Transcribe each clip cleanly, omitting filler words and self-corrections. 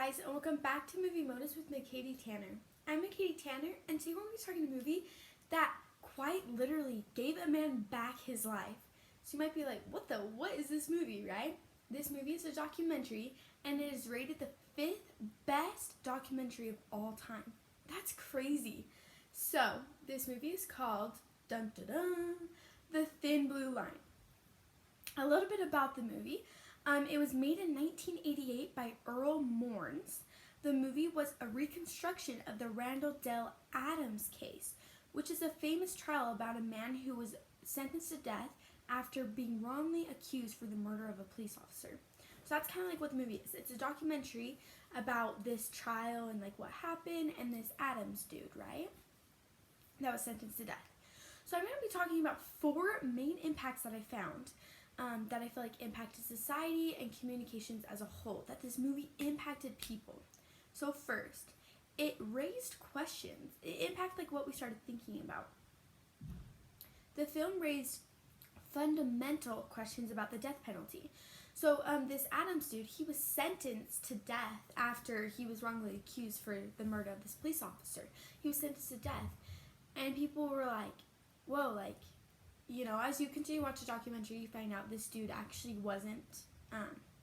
guys, and welcome back to Movie Modus with McKatie Tanner. I'm McKatie Tanner, and today we're going to be talking a movie that quite literally gave a man back his life. So you might be like, what is this movie, right? This movie is a documentary, and it is rated the 5th best documentary of all time. That's crazy. So, this movie is called, dun dun dun, The Thin Blue Line. A little bit about the movie. It was made in 1988 by Earl Morns. The movie was a reconstruction of the Randall Dale Adams case, which is a famous trial about a man who was sentenced to death after being wrongly accused for the murder of a police officer. So that's kind of like what the movie is. It's a documentary about this trial and like what happened and this Adams dude, right? That was sentenced to death. So I'm going to be talking about 4 main impacts that I found. That I feel like impacted society and communications as a whole, that this movie impacted people. So first, it raised questions. It impacted like what we started thinking about. The film raised fundamental questions about the death penalty. So this Adams dude, he was sentenced to death after he was wrongly accused for the murder of this police officer. He was sentenced to death, and people were like, whoa, like, you know, as you continue to watch the documentary, you find out this dude actually wasn't,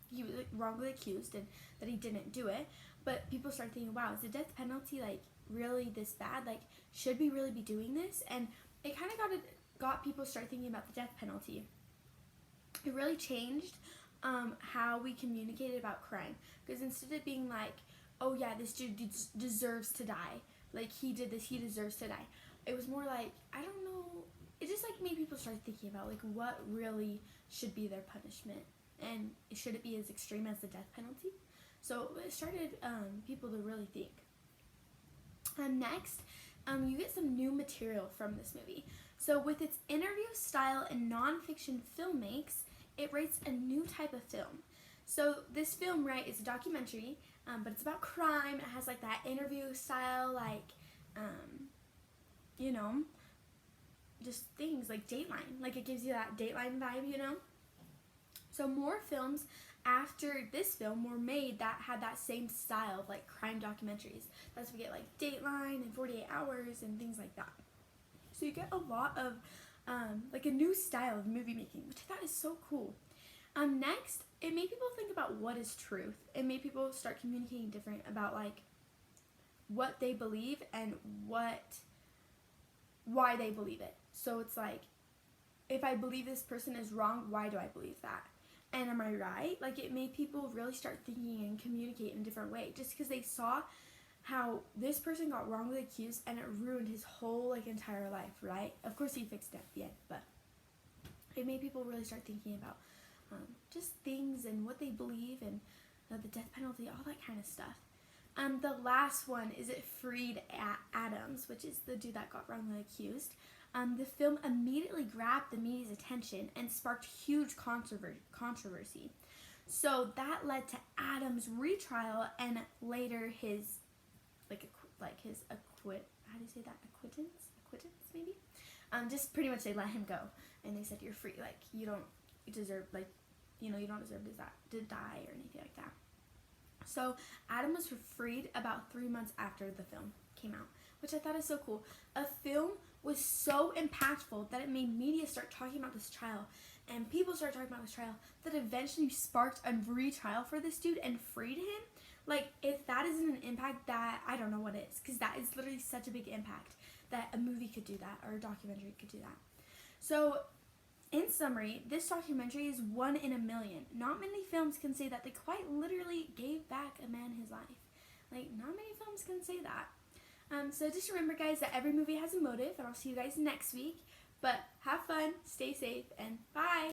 he was like, wrongly accused and that he didn't do it. But people start thinking, wow, is the death penalty like really this bad? Like, should we really be doing this? And it kind of got people to start thinking about the death penalty. It really changed how we communicated about crime. Because instead of being like, oh yeah, this dude deserves to die, like he did this, he deserves to die. It was more like, I don't know, it just like made people start thinking about like what really should be their punishment, and should it be as extreme as the death penalty? So it started people to really think. Next, you get some new material from this movie. So with its interview style and nonfiction filmmakes, it rates a new type of film. So this film, right, is a documentary, but it's about crime. It has like that interview style, like, you know, just things like Dateline. Like it gives you that Dateline vibe, you know? So more films after this film were made that had that same style of like crime documentaries. That's we get like Dateline and 48 Hours and things like that. So you get a lot of like a new style of movie making, which I thought is so cool. Next, it made people think about what is truth. It made people start communicating different about like what they believe and why they believe it. So it's like, if I believe this person is wrong, why do I believe that? And am I right? Like it made people really start thinking and communicate in a different way, just because they saw how this person got wrongly accused and it ruined his whole like entire life, right? Of course he fixed it at the end, but it made people really start thinking about just things and what they believe and the death penalty, all that kind of stuff. The last one is it freed Adams, which is the dude that got wrongly accused. The film immediately grabbed the media's attention and sparked huge controversy. So that led to Adams' retrial and later his, acquittance maybe? Just pretty much they let him go and they said you're free, like you don't deserve, like, you know, you don't deserve to die or anything like that. So Adam was freed about 3 months after the film came out, which I thought is so cool. A film was so impactful that it made media start talking about this trial, and people started talking about this trial, that eventually sparked a retrial for this dude and freed him. Like, if that isn't an impact, that I don't know what is, because that is literally such a big impact that a movie could do that, or a documentary could do that. So in summary, this documentary is 1 in a million. Not many films can say that they quite literally gave back a man his life. Like, not many films can say that. So just remember, guys, that every movie has a motive, and I'll see you guys next week. But have fun, stay safe, and bye!